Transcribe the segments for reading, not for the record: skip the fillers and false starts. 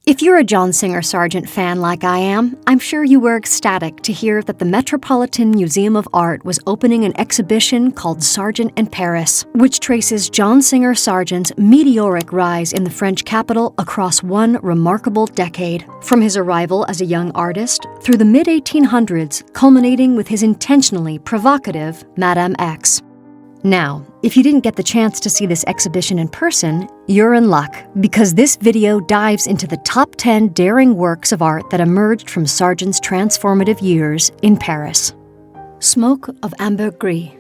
If you're a John Singer Sargent fan like I am, I'm sure you were ecstatic to hear that the Metropolitan Museum of Art was opening an exhibition called Sargent and Paris, which traces John Singer Sargent's meteoric rise in the French capital across one remarkable decade, from his arrival as a young artist through the mid-1800s, culminating with his intentionally provocative Madame X. Now, if you didn't get the chance to see this exhibition in person, you're in luck, because this video dives into the top 10 daring works of art that emerged from Sargent's transformative years in Paris. Smoke of Amberree.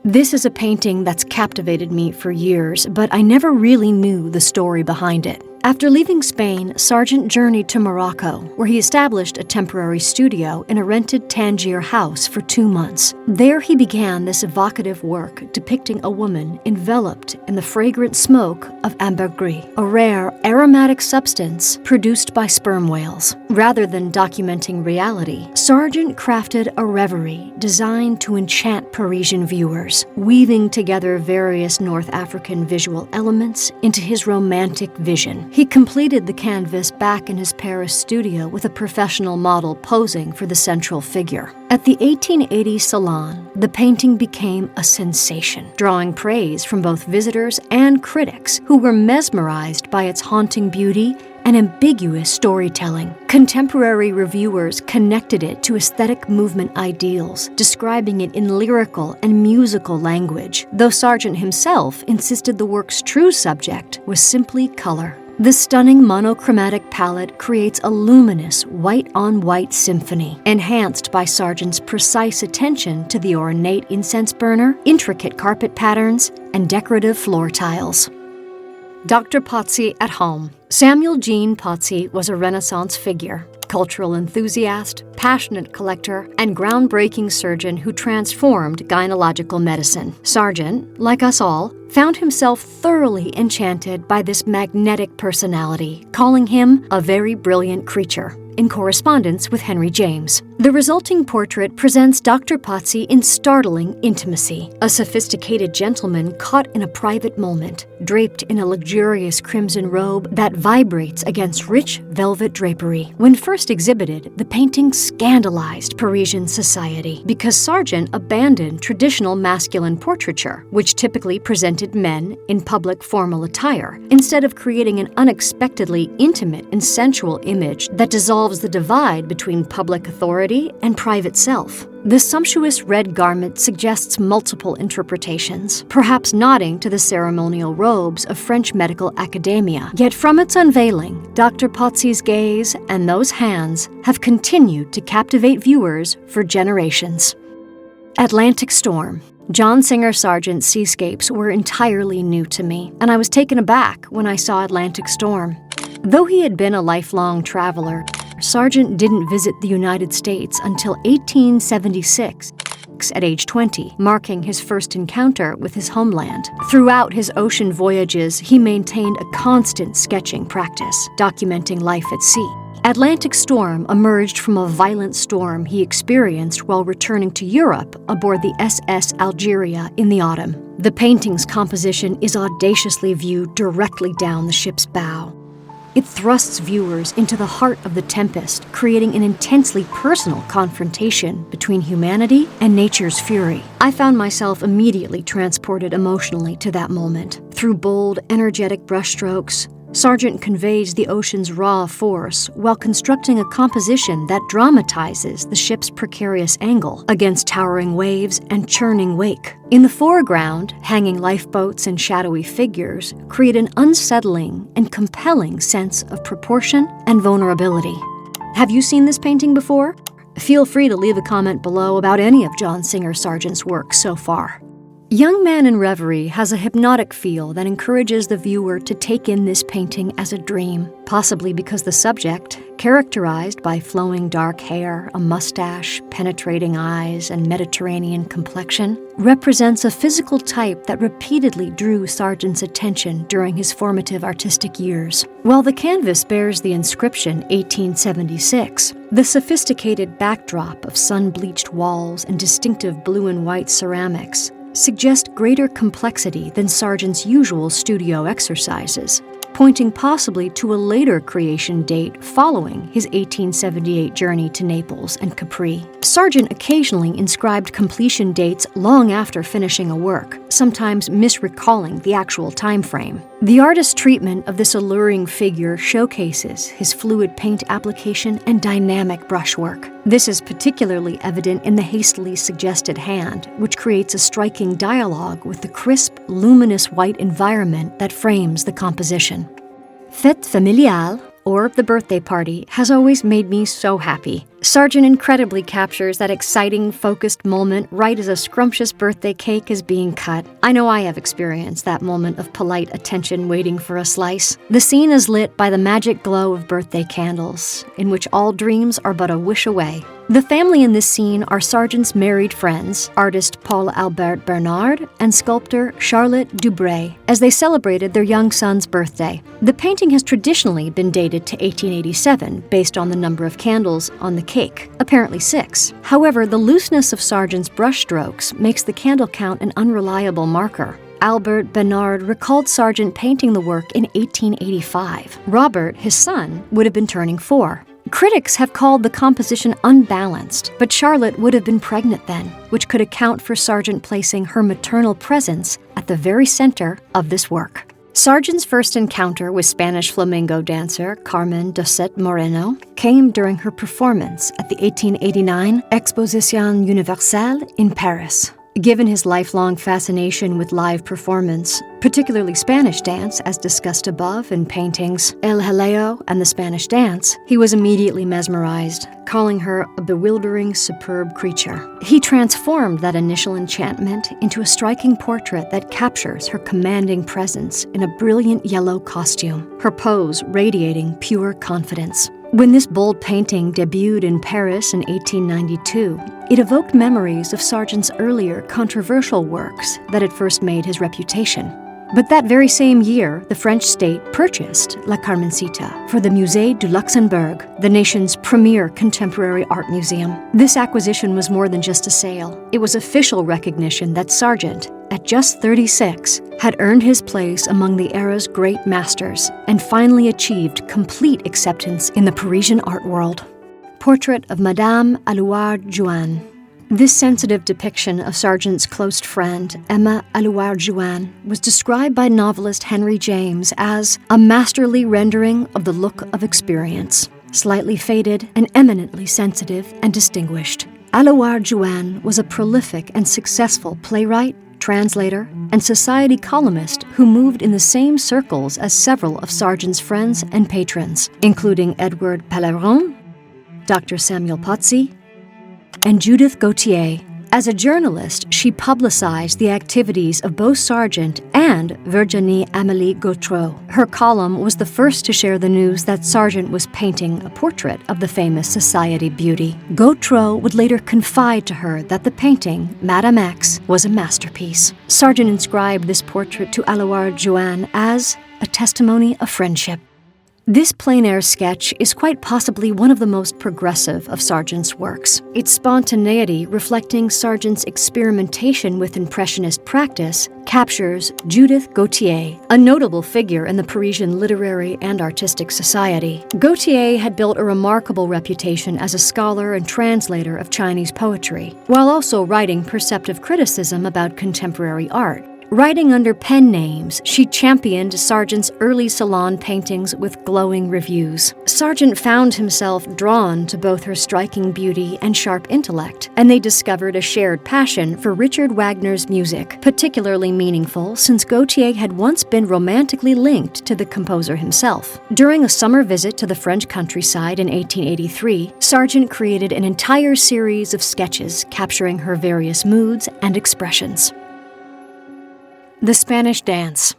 This is a painting that's captivated me for years, but I never really knew the story behind it. After leaving Spain, Sargent journeyed to Morocco, where he established a temporary studio in a rented Tangier house for 2 months. There he began this evocative work depicting a woman enveloped in the fragrant smoke of ambergris, a rare aromatic substance produced by sperm whales. Rather than documenting reality, Sargent crafted a reverie designed to enchant Parisian viewers, weaving together various North African visual elements into his romantic vision. He completed the canvas back in his Paris studio with a professional model posing for the central figure. At the 1880 Salon, the painting became a sensation, drawing praise from both visitors and critics who were mesmerized by its haunting beauty and ambiguous storytelling. Contemporary reviewers connected it to aesthetic movement ideals, describing it in lyrical and musical language, though Sargent himself insisted the work's true subject was simply color. The stunning monochromatic palette creates a luminous white-on-white symphony, enhanced by Sargent's precise attention to the ornate incense burner, intricate carpet patterns, and decorative floor tiles. Dr. Potsy at home. Samuel Jean Potsy was a Renaissance figure, cultural enthusiast, passionate collector, and groundbreaking surgeon who transformed gynecological medicine. Sargent, like us all, found himself thoroughly enchanted by this magnetic personality, calling him a very brilliant creature, in correspondence with Henry James. The resulting portrait presents Dr. Potsy in startling intimacy, a sophisticated gentleman caught in a private moment, draped in a luxurious crimson robe that vibrates against rich velvet drapery. When first exhibited, the painting scandalized Parisian society because Sargent abandoned traditional masculine portraiture, which typically presented men in public formal attire, instead of creating an unexpectedly intimate and sensual image that dissolves the divide between public authority and private self. The sumptuous red garment suggests multiple interpretations, perhaps nodding to the ceremonial robes of French medical academia. Yet from its unveiling, Dr. Potsy's gaze and those hands have continued to captivate viewers for generations. Atlantic Storm. John Singer Sargent's seascapes were entirely new to me, and I was taken aback when I saw Atlantic Storm. Though he had been a lifelong traveler, Sargent didn't visit the United States until 1876 at age 20, marking his first encounter with his homeland. Throughout his ocean voyages, he maintained a constant sketching practice, documenting life at sea. Atlantic Storm emerged from a violent storm he experienced while returning to Europe aboard the SS Algeria in the autumn. The painting's composition is audaciously viewed directly down the ship's bow. It thrusts viewers into the heart of the tempest, creating an intensely personal confrontation between humanity and nature's fury. I found myself immediately transported emotionally to that moment. Through bold, energetic brushstrokes, Sargent conveys the ocean's raw force while constructing a composition that dramatizes the ship's precarious angle against towering waves and churning wake. In the foreground, hanging lifeboats and shadowy figures create an unsettling and compelling sense of proportion and vulnerability. Have you seen this painting before? Feel free to leave a comment below about any of John Singer Sargent's work so far. Young Man in Revery has a hypnotic feel that encourages the viewer to take in this painting as a dream, possibly because the subject, characterized by flowing dark hair, a mustache, penetrating eyes, and Mediterranean complexion, represents a physical type that repeatedly drew Sargent's attention during his formative artistic years. While the canvas bears the inscription 1876, the sophisticated backdrop of sun-bleached walls and distinctive blue and white ceramics suggest greater complexity than Sargent's usual studio exercises, pointing possibly to a later creation date following his 1878 journey to Naples and Capri. Sargent occasionally inscribed completion dates long after finishing a work, sometimes misrecalling the actual time frame. The artist's treatment of this alluring figure showcases his fluid paint application and dynamic brushwork. This is particularly evident in the hastily suggested hand, which creates a striking dialogue with the crisp, luminous white environment that frames the composition. Fête familiale, or the birthday party, has always made me so happy. Sargent incredibly captures that exciting, focused moment right as a scrumptious birthday cake is being cut. I know I have experienced that moment of polite attention waiting for a slice. The scene is lit by the magic glow of birthday candles, in which all dreams are but a wish away. The family in this scene are Sargent's married friends, artist Paul Albert Bernard and sculptor Charlotte Dubray, as they celebrated their young son's birthday. The painting has traditionally been dated to 1887 based on the number of candles on the cake, apparently 6. However, the looseness of Sargent's brushstrokes makes the candle count an unreliable marker. Albert Bernard recalled Sargent painting the work in 1885. Robert, his son, would have been turning 4. Critics have called the composition unbalanced, but Charlotte would have been pregnant then, which could account for Sargent placing her maternal presence at the very center of this work. Sargent's first encounter with Spanish flamenco dancer Carmen Moreno came during her performance at the 1889 Exposition Universelle in Paris. Given his lifelong fascination with live performance, particularly Spanish dance, as discussed above in paintings El Jaleo and the Spanish Dance, he was immediately mesmerized, calling her a bewildering, superb creature. He transformed that initial enchantment into a striking portrait that captures her commanding presence in a brilliant yellow costume, her pose radiating pure confidence. When this bold painting debuted in Paris in 1892, it evoked memories of Sargent's earlier controversial works that had first made his reputation. But that very same year, the French state purchased La Carmencita for the Musée du Luxembourg, the nation's premier contemporary art museum. This acquisition was more than just a sale. It was official recognition that Sargent, at just 36, had earned his place among the era's great masters and finally achieved complete acceptance in the Parisian art world. Portrait of Madame Alluard-Jouan. This sensitive depiction of Sargent's close friend, Emma Alluard-Jouan, was described by novelist Henry James as a masterly rendering of the look of experience, slightly faded and eminently sensitive and distinguished. Alluard-Jouan was a prolific and successful playwright, translator, and society columnist who moved in the same circles as several of Sargent's friends and patrons, including Edward Pellerin, Dr. Samuel Potsy, and Judith Goutier. As a journalist, she publicized the activities of both Sargent and Virginie Amélie Gautreau. Her column was the first to share the news that Sargent was painting a portrait of the famous society beauty. Gautreau would later confide to her that the painting, Madame X, was a masterpiece. Sargent inscribed this portrait to Alluard-Jouan as a testimony of friendship. This plein air sketch is quite possibly one of the most progressive of Sargent's works. Its spontaneity, reflecting Sargent's experimentation with Impressionist practice, captures Judith Goutier, a notable figure in the Parisian literary and artistic society. Gautier had built a remarkable reputation as a scholar and translator of Chinese poetry, while also writing perceptive criticism about contemporary art. Writing under pen names, she championed Sargent's early salon paintings with glowing reviews. Sargent found himself drawn to both her striking beauty and sharp intellect, and they discovered a shared passion for Richard Wagner's music, particularly meaningful since Gautier had once been romantically linked to the composer himself. During a summer visit to the French countryside in 1883, Sargent created an entire series of sketches capturing her various moods and expressions. The Spanish Dance.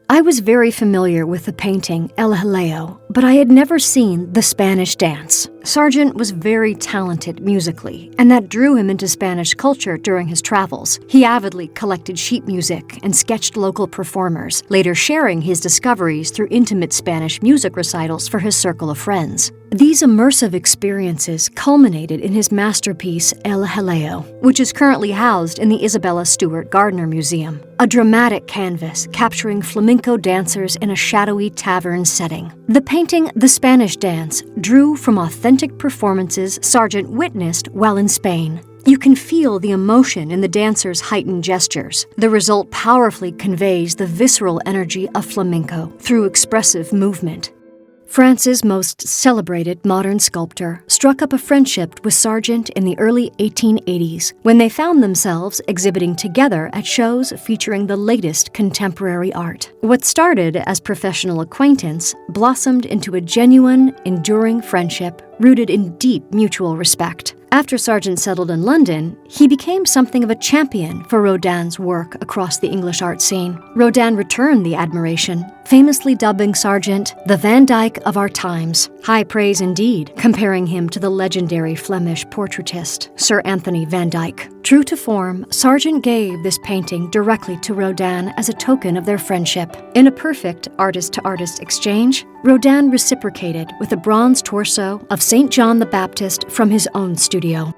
I was very familiar with the painting El Jaleo, but I had never seen The Spanish Dance. Sargent was very talented musically, and that drew him into Spanish culture during his travels. He avidly collected sheet music and sketched local performers, later sharing his discoveries through intimate Spanish music recitals for his circle of friends. These immersive experiences culminated in his masterpiece El Jaleo, which is currently housed in the Isabella Stewart Gardner Museum, a dramatic canvas capturing flamenco dancers in a shadowy tavern setting. The painting The Spanish Dance drew from authentic performances Sargent witnessed while in Spain. You can feel the emotion in the dancers' heightened gestures. The result powerfully conveys the visceral energy of flamenco through expressive movement. France's most celebrated modern sculptor struck up a friendship with Sargent in the early 1880s when they found themselves exhibiting together at shows featuring the latest contemporary art. What started as professional acquaintance blossomed into a genuine, enduring friendship rooted in deep mutual respect. After Sargent settled in London, he became something of a champion for Rodin's work across the English art scene. Rodin returned the admiration, famously dubbing Sargent the Van Dyck of our times. High praise indeed, comparing him to the legendary Flemish portraitist, Sir Anthony van Dyck. True to form, Sargent gave this painting directly to Rodin as a token of their friendship. In a perfect artist-to-artist exchange, Rodin reciprocated with a bronze torso of St. John the Baptist from his own studio.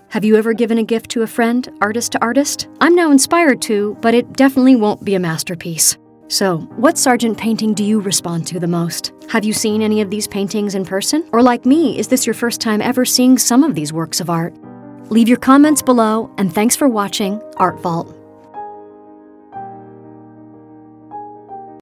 Have you ever given a gift to a friend, artist to artist? I'm now inspired to, but it definitely won't be a masterpiece. So, what Sargent painting do you respond to the most? Have you seen any of these paintings in person? Or like me, is this your first time ever seeing some of these works of art? Leave your comments below, and thanks for watching Art Vault.